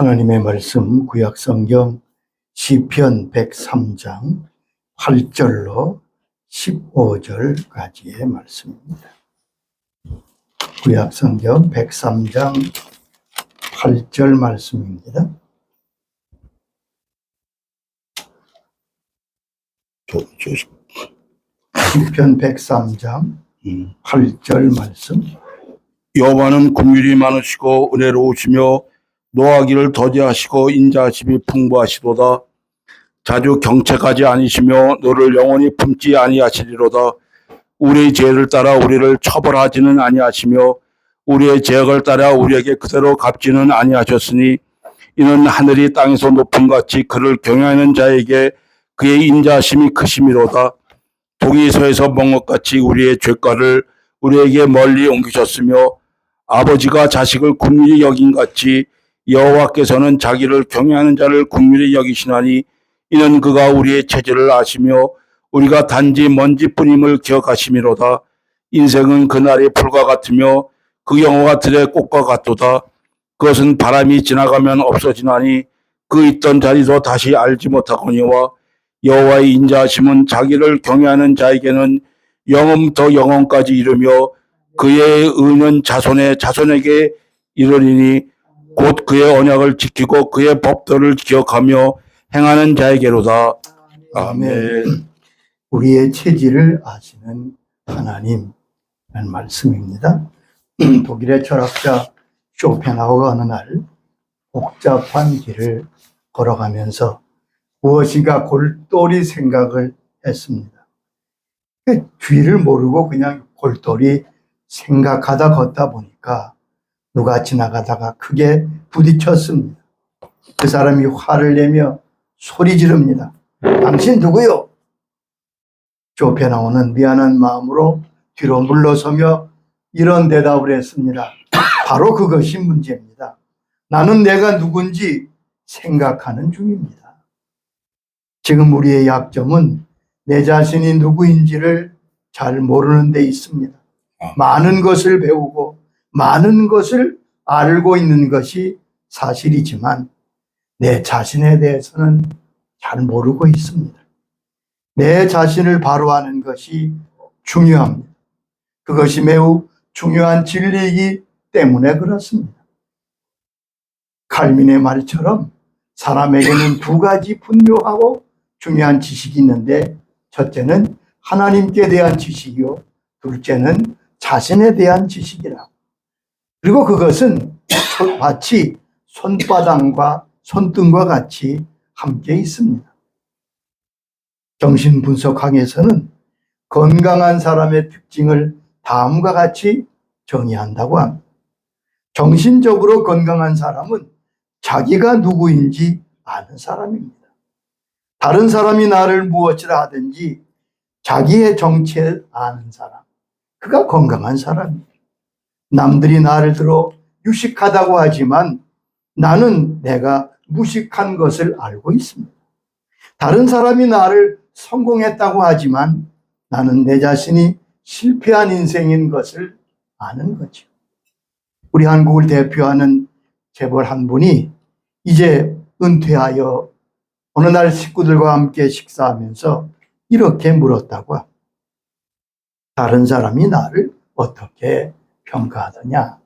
하나님의 말씀 구약성경 시편 103장 8절로 15절까지의 말씀입니다. 구약성경 103장 8절 말씀입니다. 시편 103장 8절 말씀. 여호와는 긍휼이 많으시고 은혜로우시며 노하기를 더디하시고 인자하심이 풍부하시도다. 자주 경책하지 아니시며 너를 영원히 품지 아니하시리로다. 우리의 죄를 따라 우리를 처벌하지는 아니하시며 우리의 죄악을 따라 우리에게 그대로 갚지는 아니하셨으니 이는 하늘이 땅에서 높음같이 그를 경외하는 자에게 그의 인자하심이 크심이로다. 동이 서에서 먼 것같이 우리의 죄가를 우리에게 멀리 옮기셨으며 아버지가 자식을 긍휼히 여긴같이 여호와께서는 자기를 경외하는 자를 긍휼히 여기시나니 이는 그가 우리의 체질을 아시며 우리가 단지 먼지뿐임을 기억하심이로다. 인생은 그날의 풀과 같으며 그 영화가 들의 꽃과 같도다. 그것은 바람이 지나가면 없어지나니 그 있던 자리도 다시 알지 못하거니와 여호와의 인자하심은 자기를 경외하는 자에게는 영원부터 영원까지 이르며 그의 의는 자손의 자손에게 이르리니 곧 그의 언약을 지키고 그의 법도를 기억하며 행하는 자에게로다. 아멘. 우리의 체질을 아시는 하나님이라는 말씀입니다. 독일의 철학자 쇼펜하우어가 어느 날 복잡한 길을 걸어가면서 무엇인가 골똘히 생각을 했습니다. 뒤를 모르고 그냥 골똘히 생각하다 걷다 보니까 누가 지나가다가 크게 부딪혔습니다. 그 사람이 화를 내며 소리 지릅니다. 당신 누구요? 쇼펜하우어는 미안한 마음으로 뒤로 물러서며 이런 대답을 했습니다. 바로 그것이 문제입니다. 나는 내가 누군지 생각하는 중입니다. 지금 우리의 약점은 내 자신이 누구인지를 잘 모르는 데 있습니다. 많은 것을 배우고 많은 것을 알고 있는 것이 사실이지만 내 자신에 대해서는 잘 모르고 있습니다. 내 자신을 바로 아는 것이 중요합니다. 그것이 매우 중요한 진리이기 때문에 그렇습니다. 칼빈의 말처럼 사람에게는 두 가지 분명하고 중요한 지식이 있는데 첫째는 하나님께 대한 지식이요 둘째는 자신에 대한 지식이라고. 그리고 그것은 마치 손바닥과 손등과 같이 함께 있습니다. 정신분석학에서는 건강한 사람의 특징을 다음과 같이 정의한다고 합니다. 정신적으로 건강한 사람은 자기가 누구인지 아는 사람입니다. 다른 사람이 나를 무엇이라 하든지 자기의 정체를 아는 사람, 그가 건강한 사람입니다. 남들이 나를 들어 유식하다고 하지만 나는 내가 무식한 것을 알고 있습니다. 다른 사람이 나를 성공했다고 하지만 나는 내 자신이 실패한 인생인 것을 아는 거죠. 우리 한국을 대표하는 재벌 한 분이 이제 은퇴하여 어느 날 식구들과 함께 식사하면서 이렇게 물었다고 합니다. 다른 사람이 나를 어떻게 평가하더냐?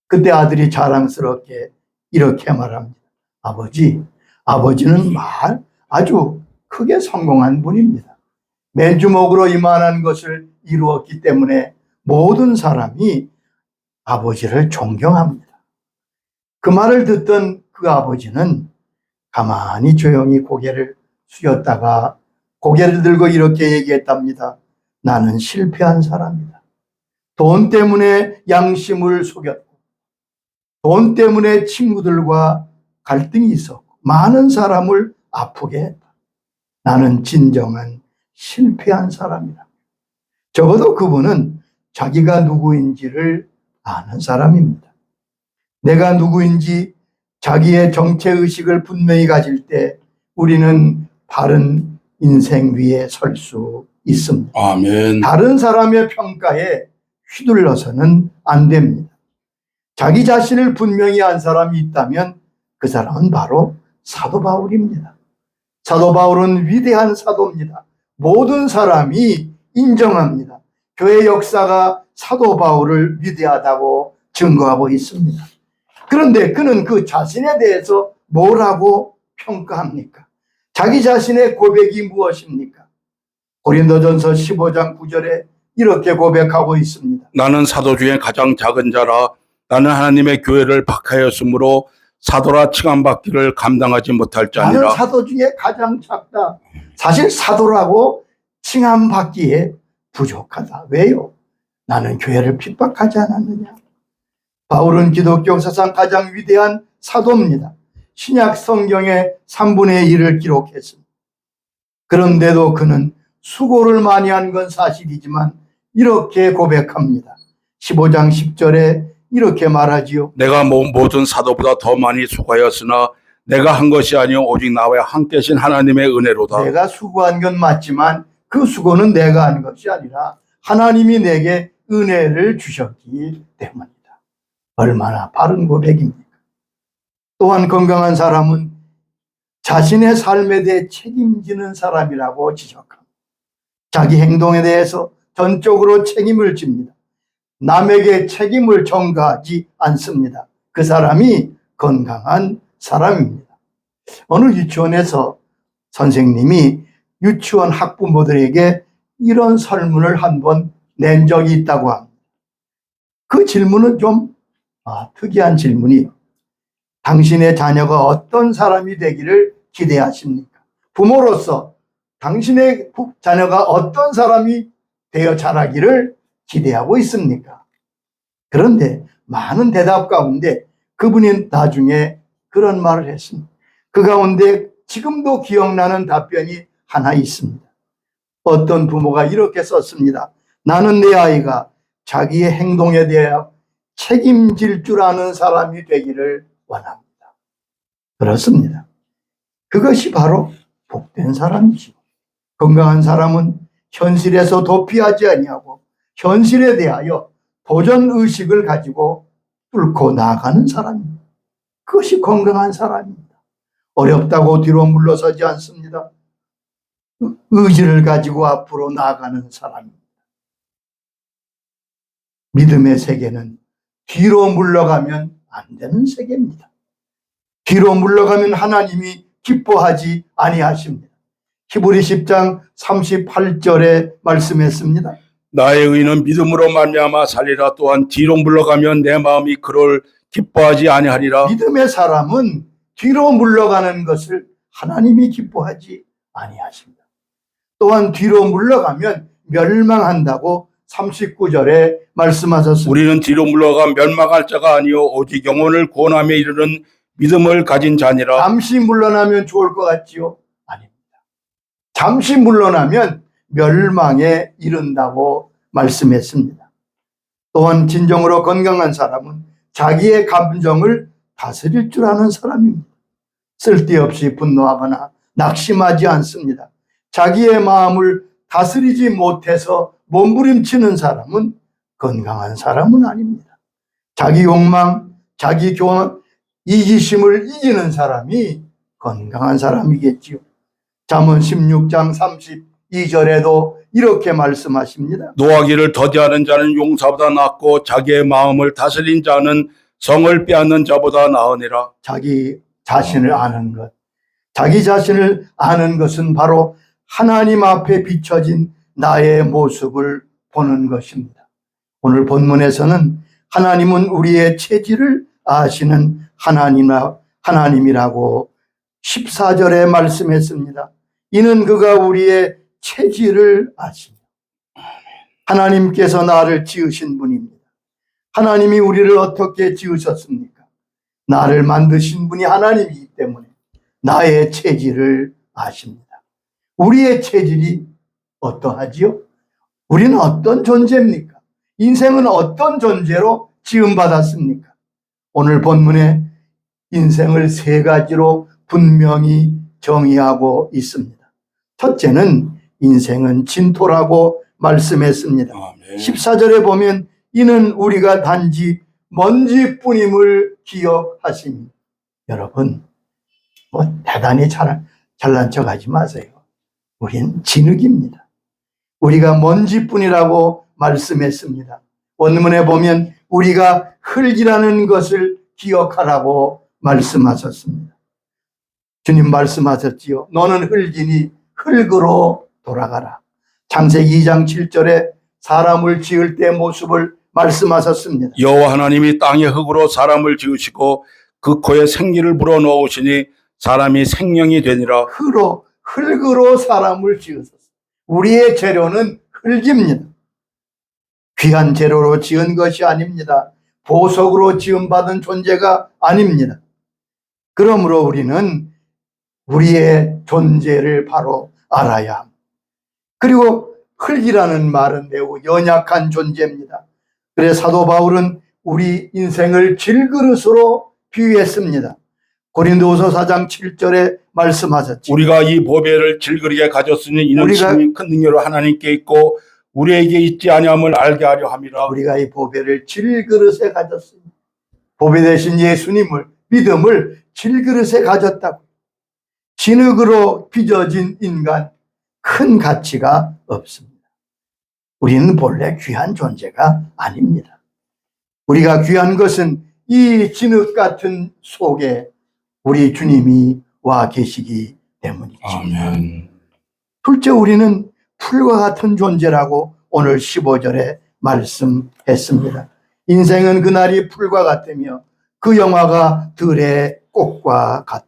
그때 아들이 자랑스럽게 이렇게 말합니다. 아버지는 아주 크게 성공한 분입니다. 맨주먹으로 이만한 것을 이루었기 때문에 모든 사람이 아버지를 존경합니다. 그 말을 듣던 그 아버지는 가만히 조용히 고개를 숙였다가 고개를 들고 이렇게 얘기했답니다. 나는 실패한 사람이다. 돈 때문에 양심을 속였고 돈 때문에 친구들과 갈등이 있었고 많은 사람을 아프게 했다. 나는 진정한 실패한 사람이다. 적어도 그분은 자기가 누구인지를 아는 사람입니다. 내가 누구인지 자기의 정체의식을 분명히 가질 때 우리는 바른 인생 위에 설 수 있습니다. 아멘. 다른 사람의 평가에 휘둘러서는 안 됩니다. 자기 자신을 분명히 안 사람이 있다면 그 사람은 바로 사도 바울입니다. 사도 바울은 위대한 사도입니다. 모든 사람이 인정합니다. 교회 역사가 사도 바울을 위대하다고 증거하고 있습니다. 그런데 그는 그 자신에 대해서 뭐라고 평가합니까? 자기 자신의 고백이 무엇입니까? 고린도전서 15장 9절에 이렇게 고백하고 있습니다. 나는 사도 중에 가장 작은 자라. 나는 하나님의 교회를 박하였으므로 사도라 칭함받기를 감당하지 못할 나는 자니라. 사도 중에 가장 작다. 사실 사도라고 칭함받기에 부족하다. 왜요? 나는 교회를 핍박하지 않았느냐? 바울은 기독교 역사상 가장 위대한 사도입니다. 신약 성경의 3분의 1을 기록했습니다. 그런데도 그는 수고를 많이 한 건 사실이지만 이렇게 고백합니다. 15장 10절에 이렇게 말하지요. 내가 모든 사도보다 더 많이 수고하였으나 내가 한 것이 아니요 오직 나와 함께 하신 하나님의 은혜로다. 내가 수고한 건 맞지만 그 수고는 내가 한 것이 아니라 하나님이 내게 은혜를 주셨기 때문이다. 얼마나 바른 고백입니까? 또한 건강한 사람은 자신의 삶에 대해 책임지는 사람이라고 지적합니다. 자기 행동에 대해서 전적으로 책임을 집니다. 남에게 책임을 전가하지 않습니다. 그 사람이 건강한 사람입니다. 어느 유치원에서 선생님이 유치원 학부모들에게 이런 설문을 한번 낸 적이 있다고 합니다. 그 질문은 좀 특이한 질문이에요. 당신의 자녀가 어떤 사람이 되기를 기대하십니까? 부모로서 당신의 자녀가 어떤 사람이 되어 자라기를 기대하고 있습니까? 그런데 많은 대답 가운데 그분이 나중에 그런 말을 했습니다. 그 가운데 지금도 기억나는 답변이 하나 있습니다. 어떤 부모가 이렇게 썼습니다. 나는 내 아이가 자기의 행동에 대하여 책임질 줄 아는 사람이 되기를 원합니다. 그렇습니다. 그것이 바로 복된 사람이죠. 건강한 사람은 현실에서 도피하지 아니하고 현실에 대하여 도전 의식을 가지고 뚫고 나아가는 사람입니다. 그것이 건강한 사람입니다. 어렵다고 뒤로 물러서지 않습니다. 의지를 가지고 앞으로 나아가는 사람입니다. 믿음의 세계는 뒤로 물러가면 안 되는 세계입니다. 뒤로 물러가면 하나님이 기뻐하지 아니하십니다. 히브리 10장 38절에 말씀했습니다. 나의 의는 믿음으로 말미암아 살리라. 또한 뒤로 물러가면 내 마음이 그를 기뻐하지 아니하리라. 믿음의 사람은 뒤로 물러가는 것을 하나님이 기뻐하지 아니하십니다. 또한 뒤로 물러가면 멸망한다고 39절에 말씀하셨습니다. 우리는 뒤로 물러가 멸망할 자가 아니요 오직 영혼을 구원함에 이르는 믿음을 가진 자니라. 잠시 물러나면 좋을 것 같지요? 아닙니다. 잠시 물러나면 멸망에 이른다고 말씀했습니다. 또한 진정으로 건강한 사람은 자기의 감정을 다스릴 줄 아는 사람입니다. 쓸데없이 분노하거나 낙심하지 않습니다. 자기의 마음을 다스리지 못해서 몸부림치는 사람은 건강한 사람은 아닙니다. 자기 욕망, 자기 교만, 이기심을 이기는 사람이 건강한 사람이겠지요. 잠언 16장 32절에도 이렇게 말씀하십니다. 노하기를 더디하는 자는 용사보다 낫고 자기의 마음을 다스린 자는 성을 빼앗는 자보다 나으니라. 자기 자신을 아는 것. 자기 자신을 아는 것은 바로 하나님 앞에 비춰진 나의 모습을 보는 것입니다. 오늘 본문에서는 하나님은 우리의 체질을 아시는 하나님이라고 14절에 말씀했습니다. 이는 그가 우리의 체질을 아시며 하나님께서 나를 지으신 분입니다. 하나님이 우리를 어떻게 지으셨습니까? 나를 만드신 분이 하나님이기 때문에 나의 체질을 아십니다. 우리의 체질이 어떠하지요? 우리는 어떤 존재입니까? 인생은 어떤 존재로 지음받았습니까? 오늘 본문에 인생을 세 가지로 분명히 정의하고 있습니다. 첫째는 인생은 진토라고 말씀했습니다. 아멘. 14절에 보면 이는 우리가 단지 먼지뿐임을 기억하십니다. 여러분, 대단히 잘난 척 하지 마세요. 우린 진흙입니다. 우리가 먼지뿐이라고 말씀했습니다. 원문에 보면 우리가 흙이라는 것을 기억하라고 말씀하셨습니다. 주님 말씀하셨지요. 너는 흙이니 흙으로 돌아가라. 창세기 2장 7절에 사람을 지을 때 모습을 말씀하셨습니다. 여호와 하나님이 땅의 흙으로 사람을 지으시고 그 코에 생기를 불어넣으시니 사람이 생명이 되니라. 흙으로 사람을 지으셨어요. 우리의 재료는 흙입니다. 귀한 재료로 지은 것이 아닙니다. 보석으로 지음받은 존재가 아닙니다. 그러므로 우리는 우리의 존재를 바로 알아야 합니다. 그리고 흙이라는 말은 매우 연약한 존재입니다. 그래서 사도 바울은 우리 인생을 질그릇으로 비유했습니다. 고린도후서 4장 7절에 말씀하셨죠. 우리가 이 보배를 질그리게 가졌으니 이는 심히 큰 능력으로 하나님께 있고 우리에게 있지 아니함을 알게 하려 함이라. 우리가 이 보배를 질그릇에 가졌습니다. 보배 대신 예수님을, 믿음을 질그릇에 가졌다고. 진흙으로 빚어진 인간, 큰 가치가 없습니다. 우리는 본래 귀한 존재가 아닙니다. 우리가 귀한 것은 이 진흙 같은 속에 우리 주님이 와 계시기 때문이죠. 아멘. 둘째, 우리는 풀과 같은 존재라고 오늘 15절에 말씀했습니다. 인생은 그날이 풀과 같으며 그 영화가 들의 꽃과 같다.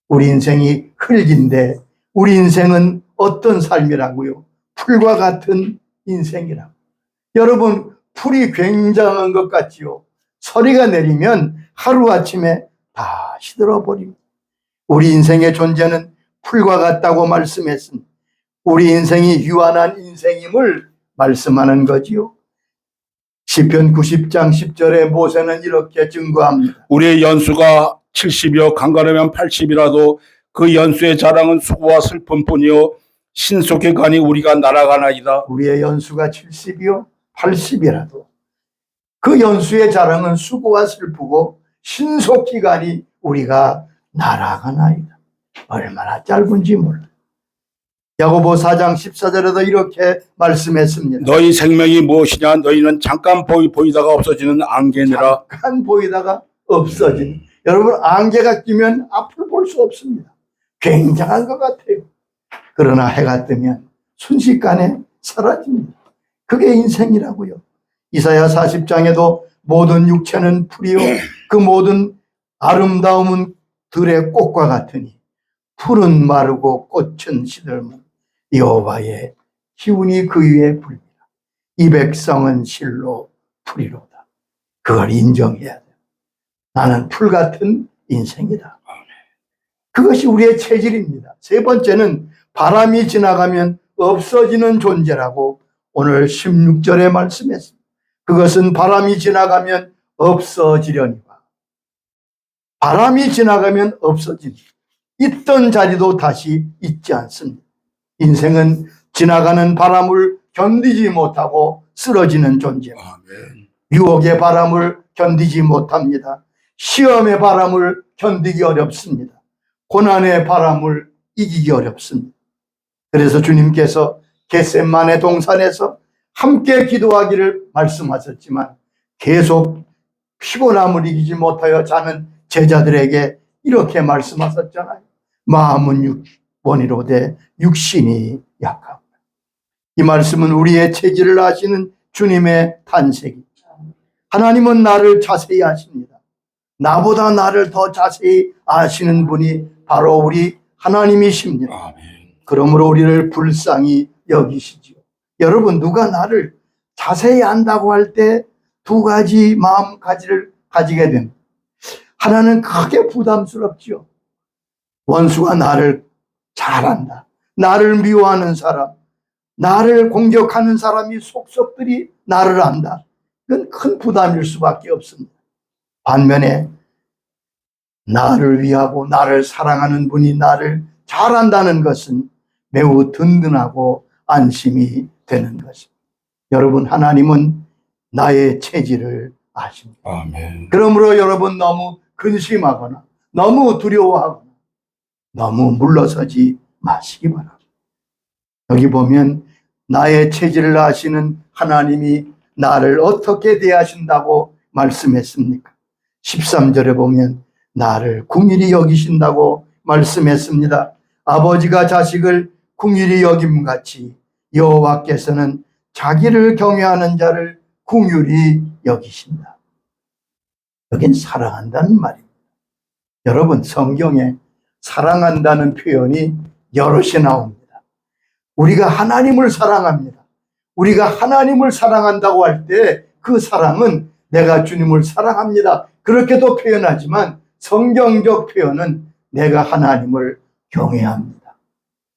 우리 인생이 흙인데 우리 인생은 어떤 삶이라고요? 풀과 같은 인생이라고. 여러분, 풀이 굉장한 것 같지요? 서리가 내리면 하루아침에 다 시들어버립니다. 우리 인생의 존재는 풀과 같다고 말씀했습니다. 우리 인생이 유한한 인생임을 말씀하는 거지요. 시편 90장 10절에 모세는 이렇게 증거합니다. 우리의 연수가 70이요 강건하면 80이라도 그 연수의 자랑은 수고와 슬픔뿐이요 신속히 가니 우리가 날아가나이다. 우리의 연수가 70이요 80이라도 그 연수의 자랑은 수고와 슬프고 신속히 가니 우리가 날아가나이다. 얼마나 짧은지 몰라요. 야고보 4장 14절에도 이렇게 말씀했습니다. 너희 생명이 무엇이냐? 너희는 잠깐 보이다가 없어지는 안개니라. 잠깐 보이다가 없어지는. 여러분, 안개가 끼면 앞을 볼 수 없습니다. 굉장한 것 같아요. 그러나 해가 뜨면 순식간에 사라집니다. 그게 인생이라고요. 이사야 40장에도 모든 육체는 풀이요 그 모든 아름다움은 들의 꽃과 같으니 풀은 마르고 꽃은 시들면 여호와의 기운이 그 위에 불리라. 이 백성은 실로 풀이로다. 그걸 인정해야 돼요. 나는 풀 같은 인생이다. 그것이 우리의 체질입니다. 세 번째는 바람이 지나가면 없어지는 존재라고 오늘 16절에 말씀했습니다. 그것은 바람이 지나가면 없어지려니와. 바람이 지나가면 없어지니 있던 자리도 다시 있지 않습니다. 인생은 지나가는 바람을 견디지 못하고 쓰러지는 존재입니다. 유혹의 바람을 견디지 못합니다. 시험의 바람을 견디기 어렵습니다. 고난의 바람을 이기기 어렵습니다. 그래서 주님께서 겟세마네 동산에서 함께 기도하기를 말씀하셨지만 계속 피곤함을 이기지 못하여 자는 제자들에게 이렇게 말씀하셨잖아요. 마음은 원이로되 육신이 약하고. 이 말씀은 우리의 체질을 아시는 주님의 탄식입니다. 하나님은 나를 자세히 아십니다. 나보다 나를 더 자세히 아시는 분이 바로 우리 하나님이십니다. 아멘. 그러므로 우리를 불쌍히 여기시지요. 여러분, 누가 나를 자세히 안다고 할 때 두 가지 마음가짐을 가지게 됩니다. 하나는 크게 부담스럽지요. 원수가 나를 잘 안다. 나를 미워하는 사람, 나를 공격하는 사람이 속속들이 나를 안다. 이건 큰 부담일 수밖에 없습니다. 반면에 나를 위하고 나를 사랑하는 분이 나를 잘 안다는 것은 매우 든든하고 안심이 되는 것입니다. 여러분, 하나님은 나의 체질을 아십니다. 아멘. 그러므로 여러분 너무 근심하거나 너무 두려워하거나 너무 물러서지 마시기 바랍니다. 여기 보면 나의 체질을 아시는 하나님이 나를 어떻게 대하신다고 말씀했습니까? 13절에 보면 나를 긍휼히 여기신다고 말씀했습니다. 아버지가 자식을 긍휼히 여김같이 여호와께서는 자기를 경외하는 자를 긍휼히 여기신다. 여긴 사랑한다는 말입니다. 여러분, 성경에 사랑한다는 표현이 여럿이 나옵니다. 우리가 하나님을 사랑합니다. 우리가 하나님을 사랑한다고 할 때 그 사랑은 내가 주님을 사랑합니다, 그렇게도 표현하지만 성경적 표현은 내가 하나님을 경외합니다.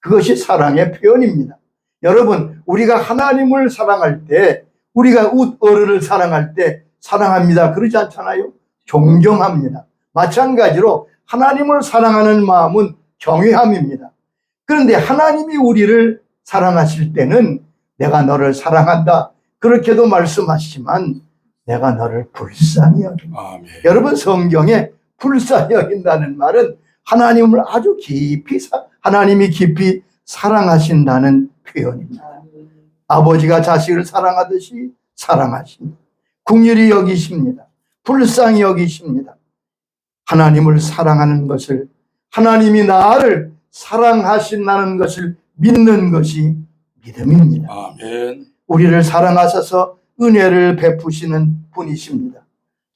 그것이 사랑의 표현입니다. 여러분, 우리가 하나님을 사랑할 때, 우리가 어른을 사랑할 때 사랑합니다 그러지 않잖아요. 존경합니다. 마찬가지로 하나님을 사랑하는 마음은 경외함입니다. 그런데 하나님이 우리를 사랑하실 때는 내가 너를 사랑한다 그렇게도 말씀하시지만 내가 너를 불쌍히 여긴다. 아멘. 여러분, 성경에 불쌍히 여긴다는 말은 하나님을 아주 깊이 하나님이 깊이 사랑하신다는 표현입니다. 아버지가 자식을 사랑하듯이 사랑하십니다. 긍휼히 여기십니다. 불쌍히 여기십니다. 하나님을 사랑하는 것을, 하나님이 나를 사랑하신다는 것을 믿는 것이 믿음입니다. 아멘. 우리를 사랑하셔서 은혜를 베푸시는 분이십니다.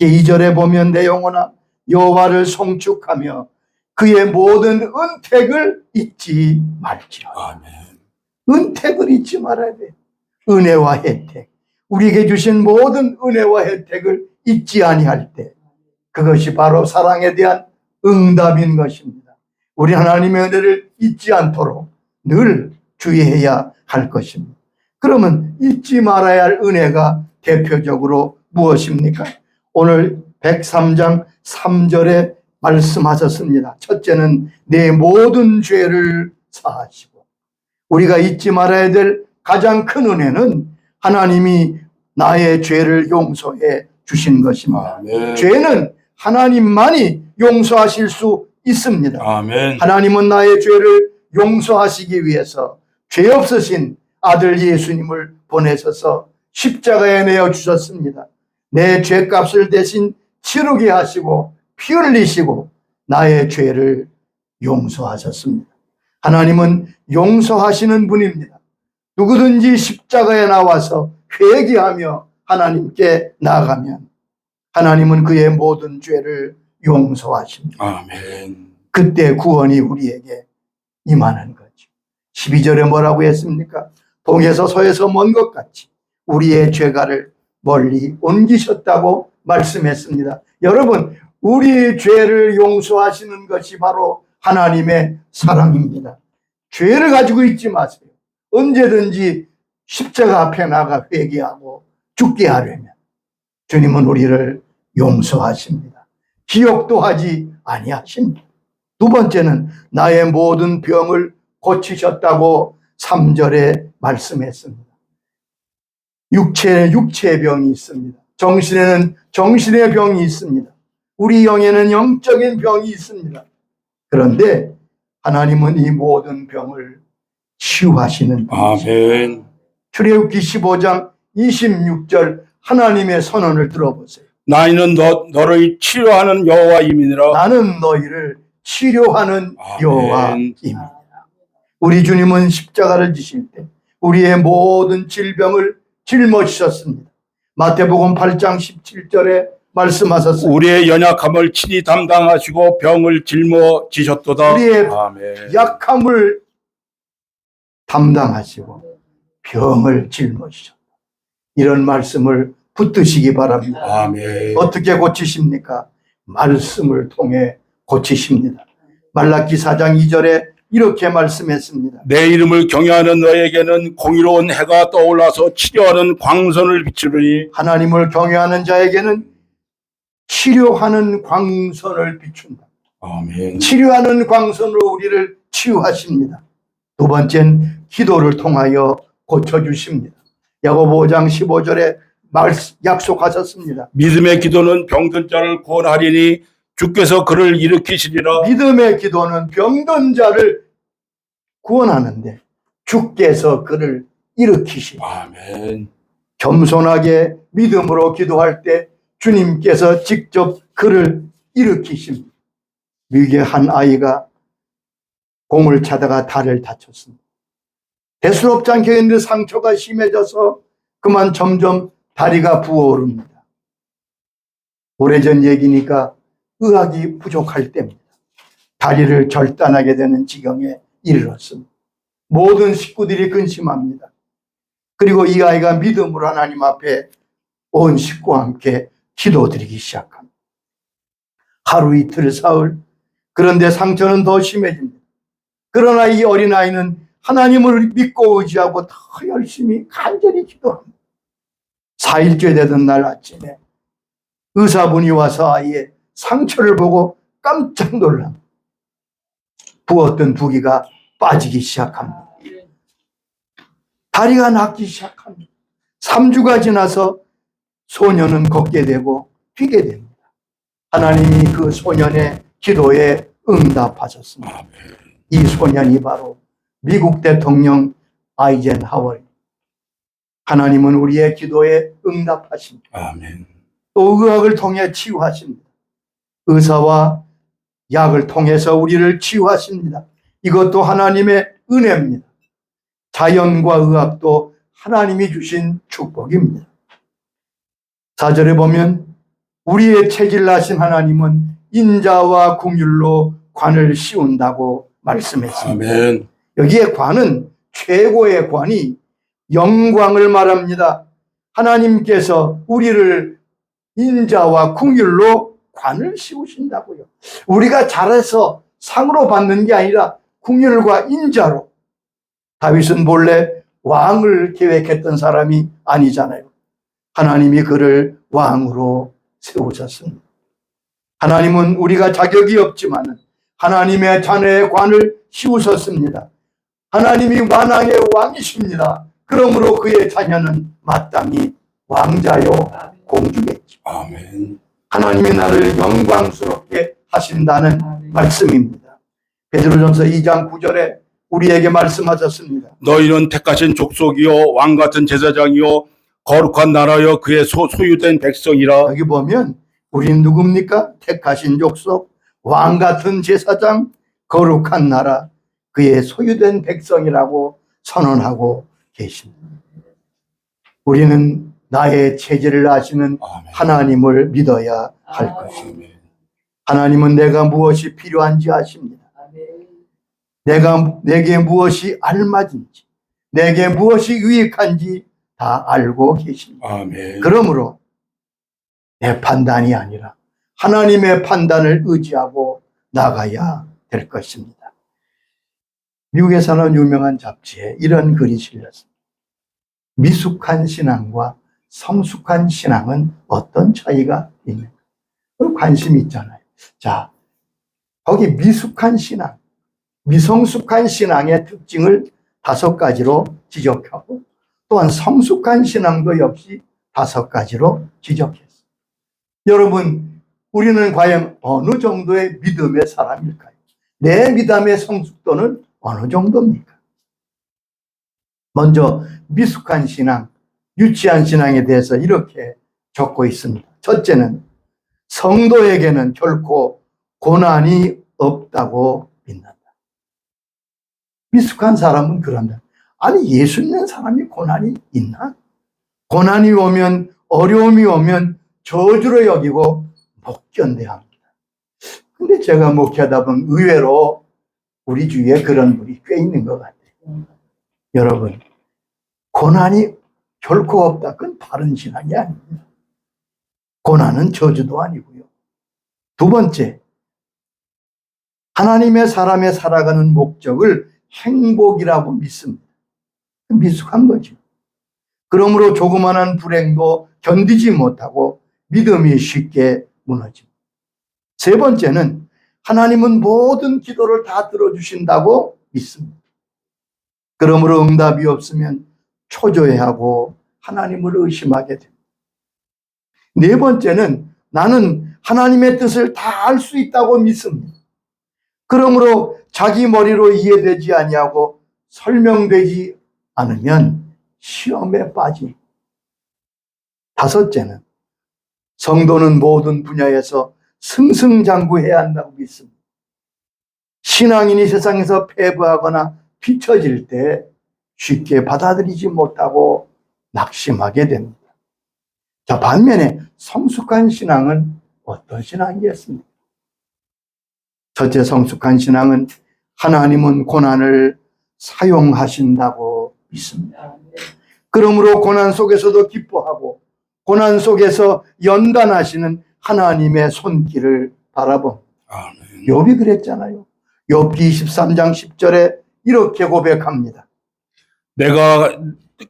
2절에 보면 내 영혼아 여호와를 송축하며 그의 모든 은택을 잊지 말지어다. 아멘. 은택을 잊지 말아야 돼요. 은혜와 혜택, 우리에게 주신 모든 은혜와 혜택을 잊지 아니할 때 그것이 바로 사랑에 대한 응답인 것입니다. 우리 하나님의 은혜를 잊지 않도록 늘 주의해야 할 것입니다. 그러면 잊지 말아야 할 은혜가 대표적으로 무엇입니까? 오늘 103장 3절에 말씀하셨습니다. 첫째는 내 모든 죄를 사하시고, 우리가 잊지 말아야 될 가장 큰 은혜는 하나님이 나의 죄를 용서해 주신 것입니다. 아멘. 죄는 하나님만이 용서하실 수 있습니다. 아멘. 하나님은 나의 죄를 용서하시기 위해서 죄 없으신 아들 예수님을 보내셔서 십자가에 내어 주셨습니다. 내 죄값을 대신 치르게 하시고 피 흘리시고 나의 죄를 용서하셨습니다. 하나님은 용서하시는 분입니다. 누구든지 십자가에 나와서 회개하며 하나님께 나아가면 하나님은 그의 모든 죄를 용서하십니다. 아멘. 그때 구원이 우리에게 임하는 거죠. 12절에 뭐라고 했습니까? 동에서 서에서 먼 것 같이 우리의 죄가를 멀리 옮기셨다고 말씀했습니다. 여러분, 우리의 죄를 용서하시는 것이 바로 하나님의 사랑입니다. 죄를 가지고 있지 마세요. 언제든지 십자가 앞에 나가 회개하고 죽게 하려면 주님은 우리를 용서하십니다. 기억도 하지 아니하십니다. 두 번째는 나의 모든 병을 고치셨다고 3절에 말씀했습니다. 육체의 병이 있습니다. 정신에는 정신의 병이 있습니다. 우리 영에는 영적인 병이 있습니다. 그런데 하나님은 이 모든 병을 치유하시는 분이십니다. 아멘. 출애굽기 15장 26절 하나님의 선언을 들어보세요. 나이는 너를 치료하는 여호와임이니라. 나는 너희를 치료하는 아멘. 여호와입니다. 우리 주님은 십자가를 지실 때 우리의 모든 질병을 짊어지셨습니다. 마태복음 8장 17절에 말씀하셨습니다. 우리의 연약함을 친히 담당하시고 병을 짊어지셨도다. 우리의 아멘. 약함을 담당하시고 병을 짊어지셨다. 이런 말씀을 붙드시기 바랍니다. 아멘. 어떻게 고치십니까? 말씀을 통해 고치십니다. 말라기 4장 2절에 이렇게 말씀했습니다. 내 이름을 경외하는 너에게는 공의로운 해가 떠올라서 치료하는 광선을 비추리니. 하나님을 경외하는 자에게는 치료하는 광선을 비춘다. 아멘. 치료하는 광선으로 우리를 치유하십니다. 두 번째는 기도를 통하여 고쳐주십니다. 야고보 5장 15절에 약속하셨습니다. 믿음의 기도는 병든 자를 구원하리니 주께서 그를 일으키시리라. 믿음의 기도는 병든 자를 구원하는데 주께서 그를 일으키시리라. 아멘. 겸손하게 믿음으로 기도할 때 주님께서 직접 그를 일으키십니다. 미국의 한 아이가 공을 차다가 다리를 다쳤습니다. 대수롭지 않게 했는데 상처가 심해져서 그만 점점 다리가 부어오릅니다. 오래전 얘기니까 의학이 부족할 때입니다. 다리를 절단하게 되는 지경에 이르렀습니다. 모든 식구들이 근심합니다. 그리고 이 아이가 믿음으로 하나님 앞에 온 식구와 함께 기도드리기 시작합니다. 하루 이틀 사흘, 그런데 상처는 더 심해집니다. 그러나 이 어린아이는 하나님을 믿고 의지하고 더 열심히 간절히 기도합니다. 4일째 되던 날 아침에 의사분이 와서 아이의 상처를 보고 깜짝 놀랍니다. 부었던 부기가 빠지기 시작합니다. 다리가 낫기 시작합니다. 3주가 지나서 소년은 걷게 되고 뛰게 됩니다. 하나님이 그 소년의 기도에 응답하셨습니다. 이 소년이 바로 미국 대통령 아이젠하워. 하나님은 우리의 기도에 응답하십니다. 아멘. 또 의학을 통해 치유하십니다. 의사와 약을 통해서 우리를 치유하십니다. 이것도 하나님의 은혜입니다. 자연과 의학도 하나님이 주신 축복입니다. 4절에 보면 우리의 체질나신 하나님은 인자와 긍휼로 관을 씌운다고 말씀했습니다. 아멘. 여기에 관은 최고의 관이 영광을 말합니다. 하나님께서 우리를 인자와 긍휼로 관을 씌우신다고요. 우리가 잘해서 상으로 받는 게 아니라 긍휼과 인자로. 다윗은 본래 왕을 계획했던 사람이 아니잖아요. 하나님이 그를 왕으로 세우셨습니다. 하나님은 우리가 자격이 없지만 하나님의 자녀의 관을 씌우셨습니다. 하나님이 만왕의 왕이십니다. 그러므로 그의 자녀는 마땅히 왕자요 공주겠죠. 아멘. 하나님이 나를 영광스럽게 하신다는 말씀입니다. 베드로전서 2장 9절에 우리에게 말씀하셨습니다. 너희는 택하신 족속이요 왕 같은 제사장이요 거룩한 나라여 그의 소유된 백성이라. 여기 보면 우리는 누굽니까? 택하신 족속, 왕 같은 제사장, 거룩한 나라, 그의 소유된 백성이라고 선언하고 계십니다. 우리는 나의 체질을 아시는 아멘. 하나님을 믿어야 할 것입니다. 아멘. 하나님은 내가 무엇이 필요한지 아십니다. 내게 무엇이 알맞은지, 내게 무엇이 유익한지 다 알고 계십니다. 아멘. 그러므로 내 판단이 아니라 하나님의 판단을 의지하고 나가야 될 것입니다. 미국에 사는 유명한 잡지에 이런 글이 실렸습니다. 미숙한 신앙과 성숙한 신앙은 어떤 차이가 있는가? 관심이 있잖아요. 자, 거기 미숙한 신앙, 미성숙한 신앙의 특징을 5가지로 지적하고 또한 성숙한 신앙도 역시 5가지로 지적했어요. 여러분, 우리는 과연 어느 정도의 믿음의 사람일까요? 내 믿음의 성숙도는 어느 정도입니까? 먼저 미숙한 신앙, 유치한 신앙에 대해서 이렇게 적고 있습니다. 첫째는 성도에게는 결코 고난이 없다고 믿는다. 미숙한 사람은 그런다. 아니, 예수 믿는 사람이 고난이 있나? 고난이 오면, 어려움이 오면 저주로 여기고 못 견뎌야 합니다. 근데 제가 목회하다 보면 의외로 우리 주위에 그런 분이 꽤 있는 것 같아요. 여러분, 고난이 결코 없다. 그건 바른 신앙이 아닙니다. 고난은 저주도 아니고요. 두 번째, 하나님의 사람의 살아가는 목적을 행복이라고 믿습니다. 미숙한 거죠. 그러므로 조그마한 불행도 견디지 못하고 믿음이 쉽게 무너집니다. 세 번째는 하나님은 모든 기도를 다 들어주신다고 믿습니다. 그러므로 응답이 없으면 초조해하고 하나님을 의심하게 됩니다. 네 번째는 나는 하나님의 뜻을 다 알 수 있다고 믿습니다. 그러므로 자기 머리로 이해되지 아니하고 설명되지 않으면 시험에 빠짐. 다섯째는 성도는 모든 분야에서 승승장구해야 한다고 믿습니다. 신앙인이 세상에서 패배하거나 비춰질 때 쉽게 받아들이지 못하고 낙심하게 됩니다. 자, 반면에 성숙한 신앙은 어떤 신앙이겠습니까? 첫째, 성숙한 신앙은 하나님은 고난을 사용하신다고 믿습니다. 그러므로 고난 속에서도 기뻐하고 고난 속에서 연단하시는 하나님의 손길을 바라봅니다. 아멘. 욥이 그랬잖아요. 욥기 23장 10절에 이렇게 고백합니다. 내가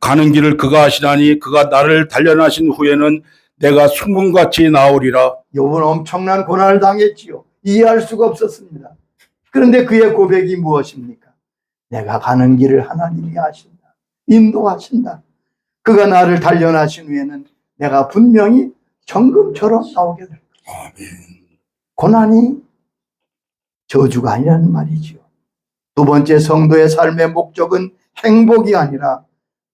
가는 길을 그가 아시나니 그가 나를 단련하신 후에는 내가 숭문같이 나오리라. 욥은 엄청난 고난을 당했지요. 이해할 수가 없었습니다. 그런데 그의 고백이 무엇입니까? 내가 가는 길을 하나님이 아신다. 인도하신다. 그가 나를 단련하신 후에는 내가 분명히 정금처럼 나오게 될 것이다. 아멘. 고난이 저주가 아니라는 말이지요. 두 번째, 성도의 삶의 목적은 행복이 아니라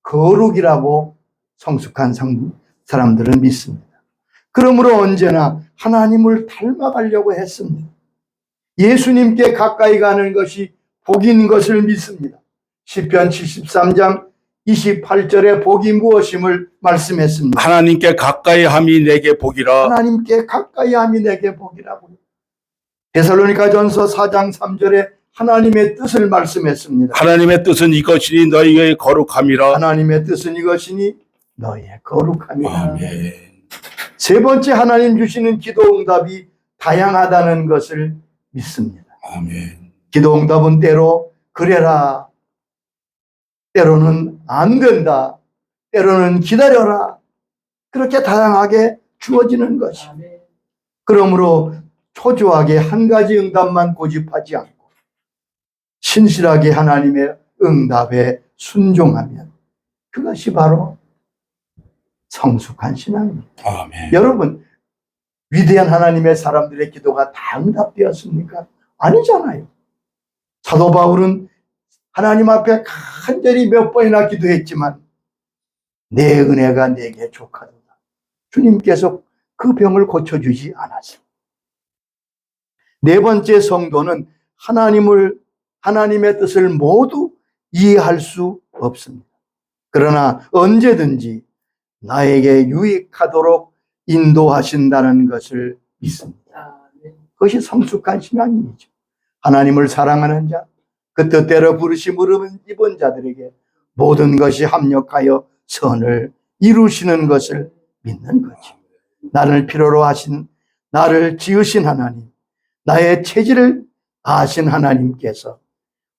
거룩이라고 성숙한 사람들은 믿습니다. 그러므로 언제나 하나님을 닮아가려고 했습니다. 예수님께 가까이 가는 것이 복인 것을 믿습니다. 시편 73장 28절에 복이 무엇임을 말씀했습니다. 하나님께 가까이 함이 내게 복이라. 하나님께 가까이 함이 내게 복이라고요. 데살로니가전서 4장 3절에 하나님의 뜻을 말씀했습니다. 하나님의 뜻은 이것이니 너희의 거룩함이라. 하나님의 뜻은 이것이니 너희의 거룩함이라. 아멘. 세 번째, 하나님 주시는 기도 응답이 다양하다는 것을 믿습니다. 아멘. 기도 응답은 때로 그래라, 때로는 안 된다, 때로는 기다려라, 그렇게 다양하게 주어지는 것이. 그러므로 초조하게 한 가지 응답만 고집하지 않고 신실하게 하나님의 응답에 순종하면 그것이 바로 성숙한 신앙입니다. 아멘. 여러분, 위대한 하나님의 사람들의 기도가 다 응답되었습니까? 아니잖아요. 사도 바울은 하나님 앞에 간절히 몇 번이나 기도했지만 내 은혜가 내게 족하도다. 주님께서 그 병을 고쳐주지 않았습니다. 네 번째, 성도는 하나님의 뜻을 모두 이해할 수 없습니다. 그러나 언제든지 나에게 유익하도록 인도하신다는 것을 믿습니다. 그것이 성숙한 신앙이죠. 하나님을 사랑하는 자, 그 뜻대로 부르심을 입은 자들에게 모든 것이 합력하여 선을 이루시는 것을 믿는 거죠. 나를 필요로 하신, 나를 지으신 하나님, 나의 체질을 아신 하나님께서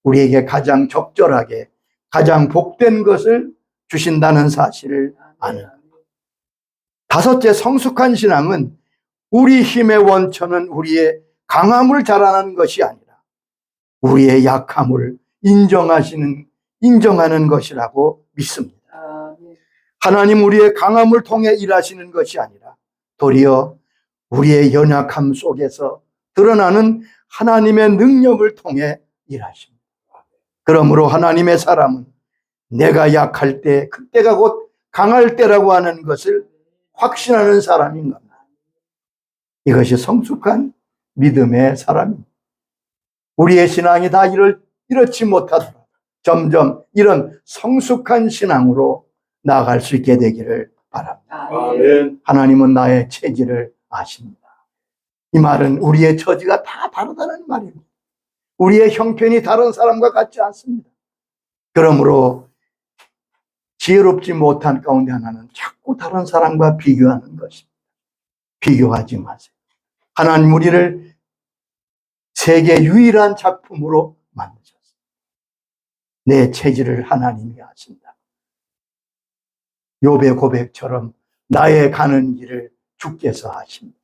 우리에게 가장 적절하게 가장 복된 것을 주신다는 사실을 아는 것. 다섯째, 성숙한 신앙은 우리 힘의 원천은 우리의 강함을 자라나는 것이 아니라 우리의 약함을 인정하는 것이라고 믿습니다. 하나님 우리의 강함을 통해 일하시는 것이 아니라 도리어 우리의 연약함 속에서 드러나는 하나님의 능력을 통해 일하십니다. 그러므로 하나님의 사람은 내가 약할 때 그때가 곧 강할 때라고 하는 것을 확신하는 사람인 겁니다. 이것이 성숙한 믿음의 사람입니다. 우리의 신앙이 다 이렇지 못하더라도 점점 이런 성숙한 신앙으로 나아갈 수 있게 되기를 바랍니다. 아멘. 하나님은 나의 체질을 아십니다. 이 말은 우리의 처지가 다 다르다는 말입니다. 우리의 형편이 다른 사람과 같지 않습니다. 그러므로 지혜롭지 못한 가운데 하나는 자꾸 다른 사람과 비교하는 것입니다. 비교하지 마세요. 하나님 우리를 세계 유일한 작품으로 만드셨습니다. 내 체질을 하나님이 아신다. 욥의 고백처럼 나의 가는 길을 주께서 아십니다.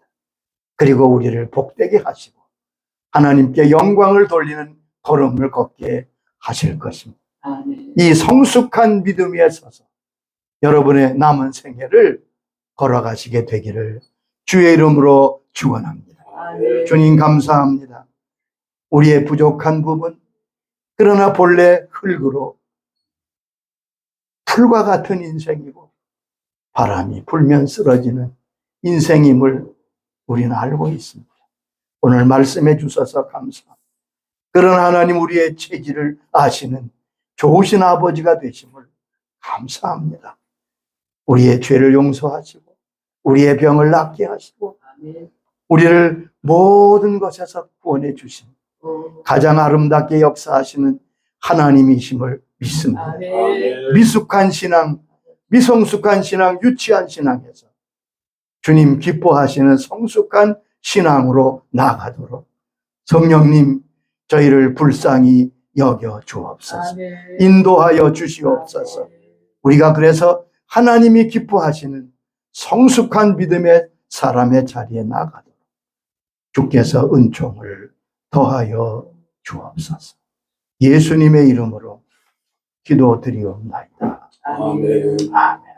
그리고 우리를 복되게 하시고 하나님께 영광을 돌리는 걸음을 걷게 하실 것입니다. 이 성숙한 믿음 위에 서서 여러분의 남은 생애를 걸어가시게 되기를 주의 이름으로 축원합니다. 아멘. 주님 감사합니다. 우리의 부족한 부분, 그러나 본래 흙으로 풀과 같은 인생이고 바람이 불면 쓰러지는 인생임을 우리는 알고 있습니다. 오늘 말씀해 주셔서 감사합니다. 그러나 하나님 우리의 체질을 아시는 좋으신 아버지가 되심을 감사합니다. 우리의 죄를 용서하시고 우리의 병을 낫게 하시고 아멘. 우리를 모든 것에서 구원해 주신 가장 아름답게 역사하시는 하나님이심을 믿습니다. 아멘. 미숙한 신앙, 미성숙한 신앙, 유치한 신앙에서 주님 기뻐하시는 성숙한 신앙으로 나아가도록 성령님 저희를 불쌍히 여겨 주옵소서. 아멘. 인도하여 주시옵소서. 우리가 그래서 하나님이 기뻐하시는 성숙한 믿음의 사람의 자리에 나가도록 주께서 은총을 더하여 주옵소서. 예수님의 이름으로 기도드리옵나이다. 아멘. 아멘.